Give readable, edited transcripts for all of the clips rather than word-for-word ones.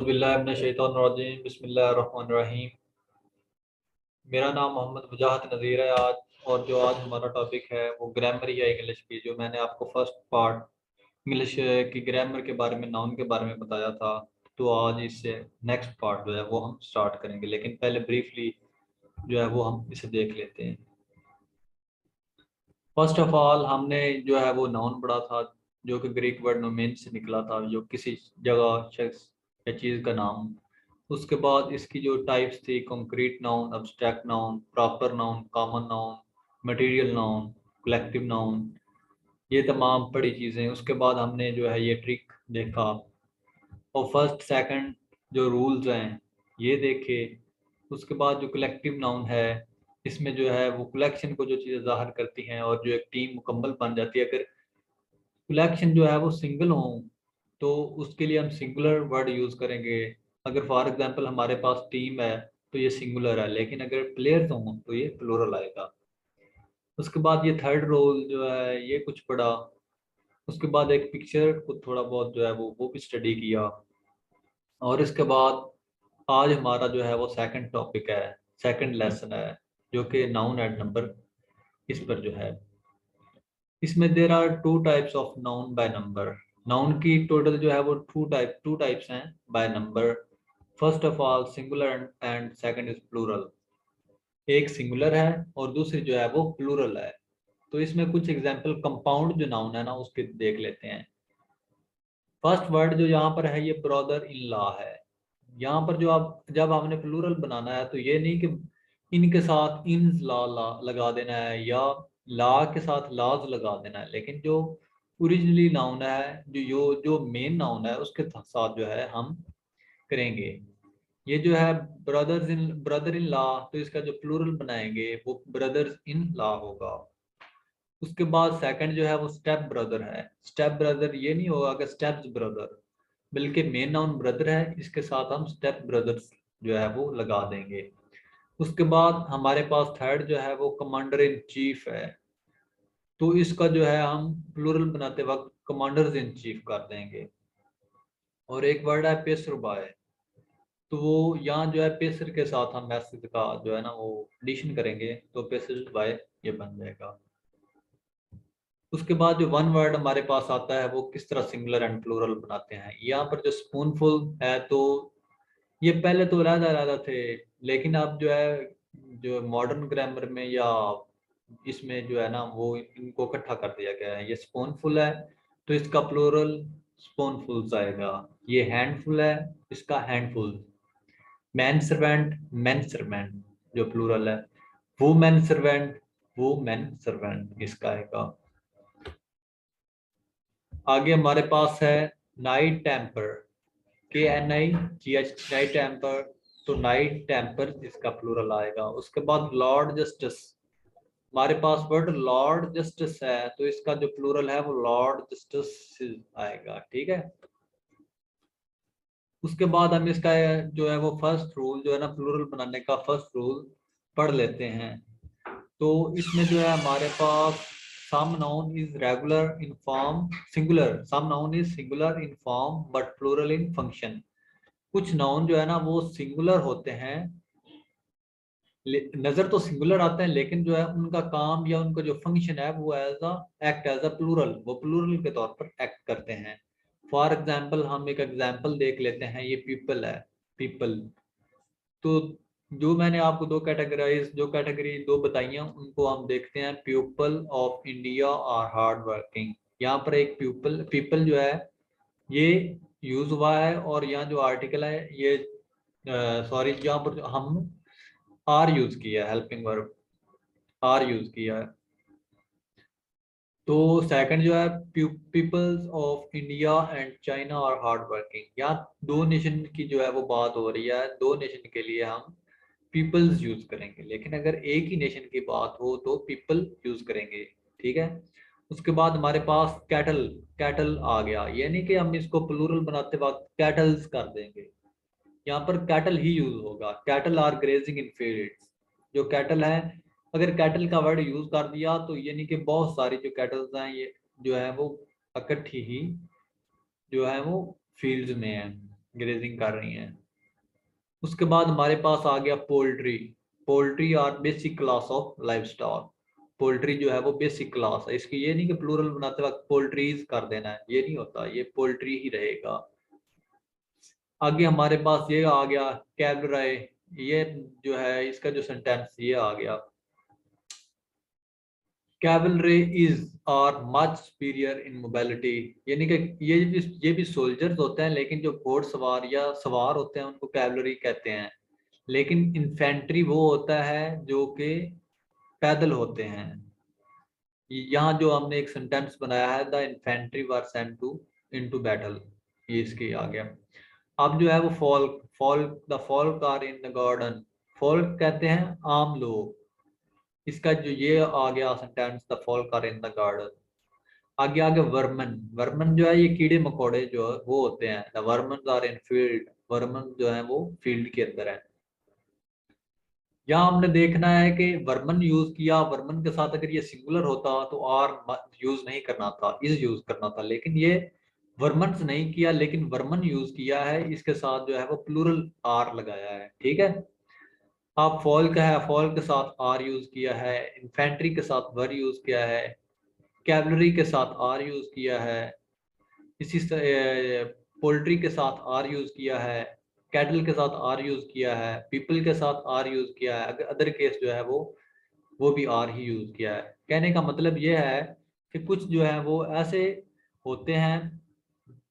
बिस्मिल्लाहिर्रहमानिर्रहीम बिस्मिल्लाहिर्रहमानिर्रहीम। मेरा नाम मोहम्मद मुजाहिद नज़ीर है आज। और जो आज हमारा टॉपिक है वो ग्रामर या इंग्लिश की, जो मैंने आपको फर्स्ट पार्ट इंग्लिश की ग्रामर के बारे में, नाउन के बारे में बताया था। तो आज इससे नेक्स्ट पार्ट जो है वो हम स्टार्ट करेंगे, लेकिन पहले ब्रीफली जो है वो हम इसे देख लेते हैं। फर्स्ट ऑफ ऑल हमने जो है वो नाउन पढ़ा था, जो कि ग्रीक वर्ड नोमेन से निकला था, जो किसी जगह, शख्स या चीज़ का नाम। उसके बाद इसकी जो टाइप्स थी, concrete noun, abstract noun, proper noun, common noun, material noun, collective noun, ये तमाम पढ़ी चीज़ें। उसके बाद हमने जो है ये ट्रिक देखा, और फर्स्ट सेकंड जो रूल्स हैं ये देखे। उसके बाद जो कलेक्टिव नाउन है, इसमें जो है वो कलेक्शन को जो चीज़ें ज़ाहिर करती हैं और जो एक टीम मुकम्मल बन जाती है। अगर कलेक्शन जो है वो सिंगल हो तो उसके लिए हम सिंगुलर वर्ड यूज़ करेंगे। अगर फॉर एग्जांपल हमारे पास टीम है तो ये सिंगुलर है, लेकिन अगर प्लेयर्स हों तो ये प्लूरल आएगा। उसके बाद ये थर्ड रोल जो है ये कुछ पढ़ा। उसके बाद एक पिक्चर को थोड़ा बहुत जो है वो भी स्टडी किया। और इसके बाद आज हमारा जो है वो सेकंड टॉपिक है, सेकंड लेसन है, जो कि नाउन एंड नंबर, इस पर जो है। इसमें there are two types of noun by number. Noun की टोटल जो है वो टू टाइप्स हैं by number. First of all singular and second is plural. एक सिंगुलर है और दूसरी जो है वो प्लूरल है। तो इसमें कुछ एग्जांपल कंपाउंड जो नाउन है ना उसके देख लेते हैं। फर्स्ट वर्ड जो यहाँ पर है ये ब्रदर इन लॉ है। यहाँ पर जो आप, जब आपने प्लूरल बनाना है तो ये नहीं कि इनके साथ इन लॉ लगा देना है या लॉ के साथ लॉज लगा देना है, लेकिन जो ओरिजिनली नाउन है, जो मेन नाउन है उसके साथ जो है हम करेंगे। ये जो है ब्रदर इन लॉ, तो इसका जो प्लूरल बनाएंगे वो ब्रदर्स इन लॉ होगा। उसके बाद सेकंड जो है वो स्टेप ब्रदर है। स्टेप ब्रदर ये नहीं होगा कि स्टेप्स ब्रदर, बल्कि मेन नाउन ब्रदर है, इसके साथ हम स्टेप ब्रदर्स जो है वो लगा देंगे। उसके बाद हमारे पास थर्ड जो है वो कमांडर इन चीफ है। तो इसका जो है हम प्लूरल बनाते वक्त कमांडर्स इन चीफ कर देंगे। और एक वर्ड है पेसर बाय। तो वो यहाँ जो है पेसर के साथ हम मैसेज का जो है ना वो एडिशन करेंगे, तो पेसर बाय ये बन जाएगा। उसके बाद जो वन वर्ड हमारे पास आता है वो किस तरह सिंगुलर एंड प्लूरल बनाते हैं। यहाँ पर जो स्पूनफुल है, तो ये पहले तो अलग थे, लेकिन अब जो है जो मॉडर्न ग्रामर में या इसमें जो है ना वो इनको इकट्ठा कर दिया गया है। ये स्पूनफुल है तो इसका प्लूरल स्पूनफुल्स आएगा। ये हैंडफुल है, इसका handful. Man servant, man servant जो प्लूरल है। वुमेन सर्वेंट, वुमेन सर्वेंट इसका आएगा। आगे हमारे पास है knight templar, KNIGH, knight templar. तो नाइट टेम्पर इसका प्लूरल आएगा। उसके बाद लॉर्ड जस्टिस, हमारे पास वर्ड लॉर्ड जस्टिस है, तो इसका जो प्लूरल है वो लॉर्ड जस्टिस आएगा। ठीक है। उसके बाद हम इसका जो है वो फर्स्ट रूल जो है ना प्लूरल बनाने का फर्स्ट रूल पढ़ लेते हैं। तो इसमें जो है हमारे पास some noun is regular in form singular, some noun is singular in form but plural in function. कुछ नाउन जो है ना वो सिंगुलर होते हैं, नजर तो सिंगुलर आते हैं, लेकिन जो है उनका काम या उनका जो फंक्शन है वो एक्ट एज अ प्लूरल, वो प्लूरल के तौर पर एक्ट करते हैं। फॉर एग्जाम्पल हम एक एग्जाम्पल देख लेते हैं, ये पीपल है, पीपल। तो जो मैंने आपको दो कैटेगरी दो बताई हैं उनको हम देखते हैं। People of India are hard working. यहाँ पर एक पीपल, पीपल जो है ये यूज हुआ है, और यहाँ जो आर्टिकल है ये सॉरी, यहाँ पर हम आर यूज किया है, हेल्पिंग वर्ब आर यूज किया है। तो सेकंड जो है peoples of India and China are hard working. यहाँ दो नेशन की जो है वो बात हो रही है, दो नेशन के लिए हम पीपल्स यूज करेंगे, लेकिन अगर एक ही नेशन की बात हो तो पीपल यूज करेंगे। ठीक है। उसके बाद हमारे पास कैटल, कैटल आ गया, यानी कि हम इसको प्लूरल बनाते वक्त कैटल्स कर देंगे। यहाँ पर कैटल ही यूज होगा। Cattle are grazing in fields. जो कैटल है, अगर कैटल का वर्ड यूज कर दिया तो यानी कि बहुत सारी जो कैटल्स हैं ये जो है वो इकट्ठी ही जो है वो फील्ड्स में है। ग्रेजिंग कर रही हैं। उसके बाद हमारे पास आ गया poultry. Poultry are basic class of livestock. Poultry जो है वो बेसिक क्लास है इसकी। ये नहीं कि प्लूरल बनाते वक्त पोल्ट्रीज कर देना है, ये नहीं होता, ये पोल्ट्री ही रहेगा। आगे हमारे पास ये आ गया कैवलरी। ये जो है इसका जो सेंटेंस ये आ गया, cavalry is are much superior in mobility. यानी कि ये भी सोल्जर्स होते हैं, लेकिन जो घोड़सवार या सवार होते हैं उनको कैवलरी कहते हैं। लेकिन इन्फेंट्री वो होता है जो कि पैदल होते हैं। यहाँ जो हमने एक सेंटेंस बनाया है, the infantry were sent to into battle, ये इसके आ गया। अब जो है वो folk, the folk are in the garden. Folk कहते हैं आम लोग। इसका जो ये आ गया sentence, the folk are in the garden. आगे आगे वर्मन। वर्मन जो है ये कीड़े मकोड़े जो है वो होते हैं। The vermin are in field. Vermin जो है वो फील्ड के अंदर है। यहाँ हमने देखना है कि वर्मन यूज किया, वर्मन के साथ अगर ये सिंगुलर होता तो आर यूज नहीं करना था, इज यूज करना था, लेकिन ये वर्मन्स नहीं किया लेकिन वर्मन यूज किया है। इसके साथ जो है वो प्लूरल आर लगाया है। ठीक है। अब फॉल्क है, फॉल्क के साथ आर यूज किया है। इन्फेंट्री के साथ वर यूज किया है। कैवलरी के साथ आर यूज किया है। इसी पोल्ट्री के साथ आर यूज किया है। कैटल के साथ आर यूज किया है। पीपल के साथ आर यूज किया है। अदर केस जो है वो भी आर ही यूज किया है। कहने का मतलब ये है कि कुछ जो है वो ऐसे होते हैं,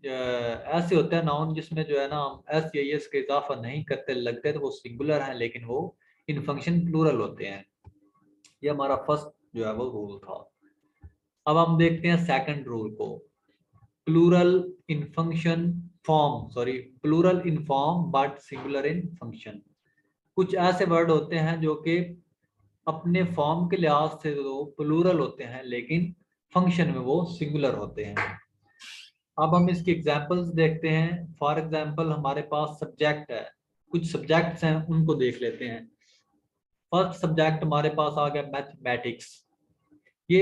ऐसे होते हैं नाउन जिसमें जो है ना हम एस या एस का इजाफा नहीं करते, लगते तो वो सिंगुलर हैं लेकिन वो इन फंक्शन प्लूरल होते हैं। ये हमारा फर्स्ट जो है वो रूल था। अब हम देखते हैं सेकंड रूल को, plural in function form, sorry plural in form but singular in function. कुछ ऐसे वर्ड होते हैं जो कि अपने फॉर्म के लिहाज से तो प्लूरल होते हैं लेकिन फंक्शन में वो सिंगुलर होते हैं। अब हम इसकी एग्जांपल्स देखते हैं। फॉर एग्जांपल हमारे पास सब्जेक्ट है, कुछ सब्जेक्ट्स हैं उनको देख लेते हैं। फर्स्ट सब्जेक्ट हमारे पास आ गया मैथमेटिक्स। ये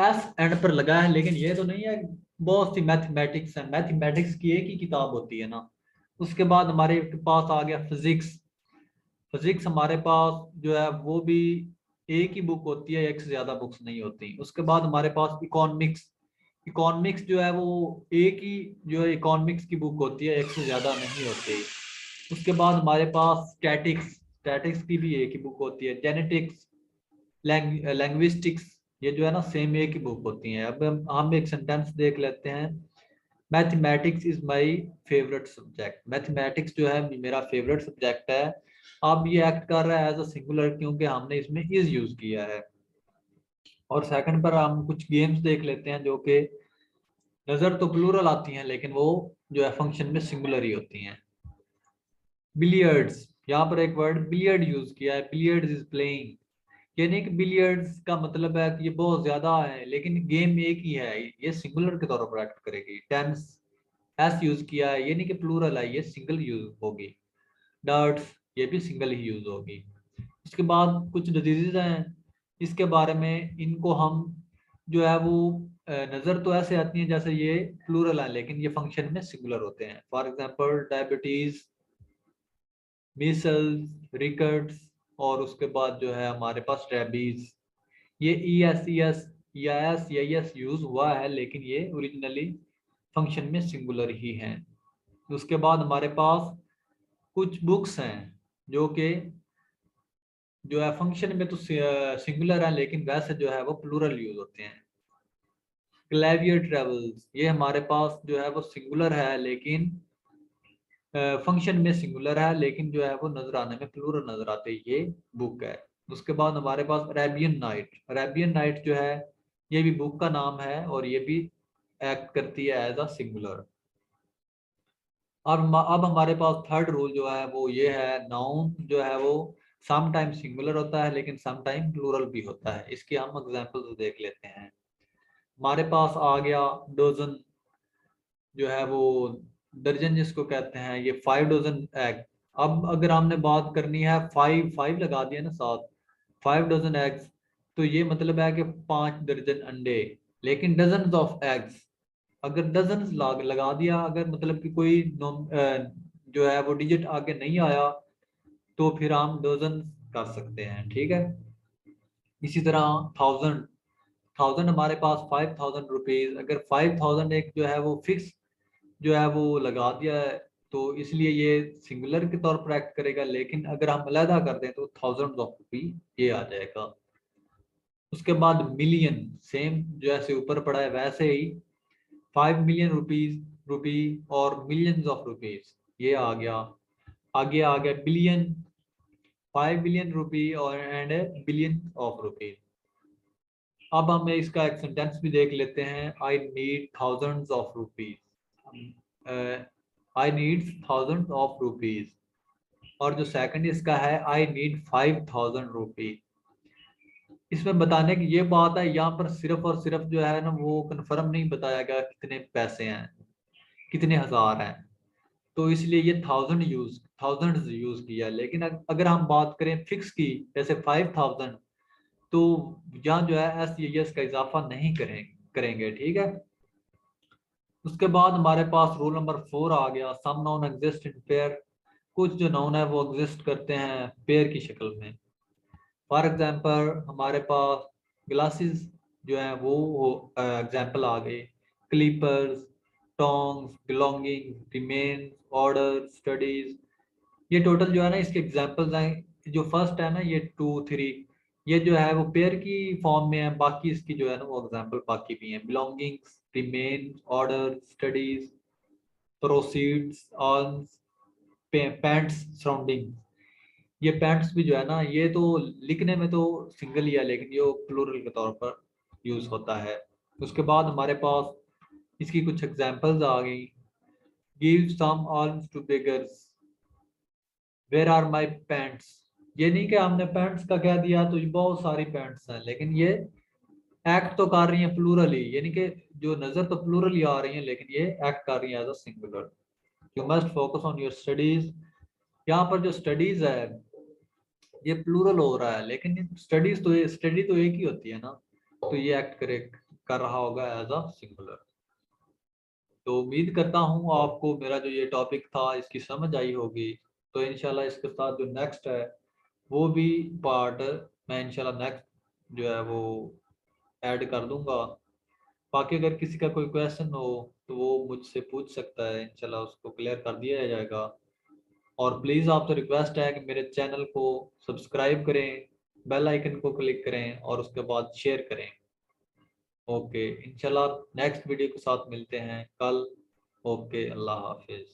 एस एंड पर लगा है लेकिन ये तो नहीं है, बहुत सी मैथमेटिक्स है, मैथमेटिक्स की एक ही किताब होती है ना। उसके बाद हमारे पास आ गया फिजिक्स। फिजिक्स हमारे पास जो है वो भी एक ही बुक होती है, एक से ज्यादा बुक्स नहीं होती। उसके बाद हमारे पास इकोनॉमिक्स। इकोनॉमिक्स जो है वो एक ही जो है इकोनॉमिक्स की बुक होती है, एक से ज्यादा नहीं होती। उसके बाद हमारे पास स्टैटिक्स। स्टैटिक्स की भी एक ही बुक होती है। जेनेटिक्स, लैंग्विस्टिक्स, ये जो है ना सेम एक ही बुक होती हैं। अब हम एक सेंटेंस देख लेते हैं। Mathematics is my favourite subject. Mathematics जो है मेरा फेवरेट सब्जेक्ट है। अब ये एक्ट कर रहा है एज अ सिंगुलर क्योंकि हमने इसमें इज यूज किया है। और सेकंड पर हम कुछ गेम्स देख लेते हैं जो कि नजर तो प्लूरल आती हैं लेकिन वो जो है फंक्शन में सिंगुलर ही होती हैं। बिलियर्ड्स, यहाँ पर एक वर्ड बिलियर्ड यूज किया है, बिलियर्ड्स इज प्लेइंग। यानी कि बिलियर्ड्स का मतलब है कि ये बहुत ज्यादा है लेकिन गेम एक ही है, ये सिंगुलर के तौर पर एक्ट करेगी। टेंस एस यूज किया है, ये नहीं कि प्लूरल है, ये सिंगल यूज होगी। डर्ट्स, ये भी सिंगल ही यूज होगी। इसके बाद कुछ डिजीजेज हैं, इसके बारे में इनको हम जो है वो नज़र तो ऐसे आती है जैसे ये प्लूरल है लेकिन ये फंक्शन में सिंगुलर होते हैं। For example diabetes, Meselson, rickets, और उसके बाद जो है हमारे पास रेबीज। ये ई एस यूज हुआ है लेकिन ये ओरिजिनली फंक्शन में सिंगुलर ही हैं। उसके बाद हमारे पास कुछ बुक्स हैं जो कि जो है फंक्शन में तो सिंगुलर है लेकिन वैसे जो है वो प्लूरल यूज होते हैं। क्लेवियर ट्रेवल्स, ये हमारे पास जो है वो सिंगुलर है लेकिन फंक्शन में सिंगुलर है लेकिन जो है वो नजर आने में प्लूरल नजर आते हैं। ये बुक है। उसके बाद हमारे पास अरेबियन नाइट। अरेबियन नाइट जो है ये भी बुक का नाम है और ये भी एक्ट करती है एज अ सिंगुलर। अब हमारे पास थर्ड रूल जो है वो ये है, नाउन जो है वो सम टाइम सिंगुलर होता है लेकिन सम टाइम प्लूरल भी होता है। इसके हम एग्जांपल्स देख लेते हैं। हमारे पास आ गया डोजन, जो है वो दर्जन जिसको कहते हैं, ये 5 डजन एग। अब अगर हमने बात करनी है, फाइव फाइव लगा दिया ना साथ, 5 डजन एग्स, तो ये मतलब है कि 5 दर्जन अंडे। लेकिन डजन ऑफ एग्स, अगर डजन लगा दिया, अगर मतलब कि कोई जो है वो डिजिट आगे नहीं आया तो फिर हम डजन कर सकते हैं, ठीक है। इसी तरह थाउजेंड, थाउजेंड हमारे पास 5000 रुपीज, अगर 5000 एक जो है वो फिक्स जो है वो लगा दिया है तो इसलिए ये सिंगुलर के तौर पर एक्ट करेगा, लेकिन अगर हम अलहदा कर दें तो थाउजेंड ऑफ रुपी ये आ जाएगा। उसके बाद मिलियन, सेम जैसे ऊपर पड़ा है वैसे ही 5 मिलियन रुपी और मिलियंस ऑफ रुपीज ये आ गया। आगे आ गया बिलियन, 5 बिलियन रुपी और एंड बिलियन ऑफ रुपीज। अब हम इसका एक सेंटेंस भी देख लेते हैं, I need thousands of rupees, I need thousand of rupees. और जो सेकंड इसका है आई नीड 5000 रुपीज। इसमें बताने की ये बात है, यहाँ पर सिर्फ और सिर्फ जो है ना वो कंफर्म नहीं बताया गया कितने पैसे हैं, कितने हजार हैं, तो इसलिए ये थाउजेंड यूज किया। लेकिन अगर हम बात करें फिक्स की, जैसे 5000, तो यहाँ जो है एस का इजाफा नहीं करेंगे, ठीक है। उसके बाद हमारे पास रूल नंबर 4 आ गया, some nouns exist in pair. कुछ जो नॉन है वो एग्जिस्ट करते हैं पेयर की शक्ल में। फॉर एग्जांपल हमारे पास ग्लासेस जो है वो एग्जांपल आ गए, clippers, tongs, belonging, remain, order, studies. ये टोटल जो है ना इसके एग्जांपल्स हैं। जो फर्स्ट है ना ये 2 3, ये जो है वो पेयर की फॉर्म में है, बाकी इसकी जो है ना वो एग्जांपल बाकी भी हैं, belongings, remain, order, studies, proceeds, earns, pants, surrounding. ये पैंट्स भी जो है ना ये तो लिखने में तो सिंगल ही है, लेकिन ये प्लूरल के तौर पर यूज होता है। उसके बाद हमारे पास इसकी कुछ एग्जांपल्स आ गई, give some alms to beggars, where are my pants. ये नहीं कि हमने पैंट्स का कह दिया तो ये बहुत सारी पैंट्स हैं, लेकिन ये एक्ट तो कर रही है प्लूरल ही, यानी कि जो नजर तो प्लूरल ही आ रही है लेकिन ये एक्ट कर रही है as a singular. You must focus on your studies. यहाँ पर जो स्टडीज है ये प्लूरल हो रहा है, लेकिन स्टडीज तो ये स्टडी तो एक ही होती है ना, तो ये एक्ट कर रहा होगा एज अ सिंगुलर। तो उम्मीद करता हूँ आपको मेरा जो ये टॉपिक था इसकी समझ आई होगी। तो इंशाल्लाह इसके साथ जो नेक्स्ट है वो भी पार्ट मैं इंशाल्लाह नेक्स्ट जो है वो ऐड कर दूंगा। बाकी अगर किसी का कोई क्वेश्चन हो तो वो मुझसे पूछ सकता है, इंशाल्लाह उसको क्लियर कर दिया जाएगा। और प्लीज़ आपसे रिक्वेस्ट है कि मेरे चैनल को सब्सक्राइब करें, बेल आइकन को क्लिक करें और उसके बाद शेयर करें। ओके, इंशाल्लाह नेक्स्ट वीडियो के साथ मिलते हैं कल। ओके, अल्लाह हाफिज़।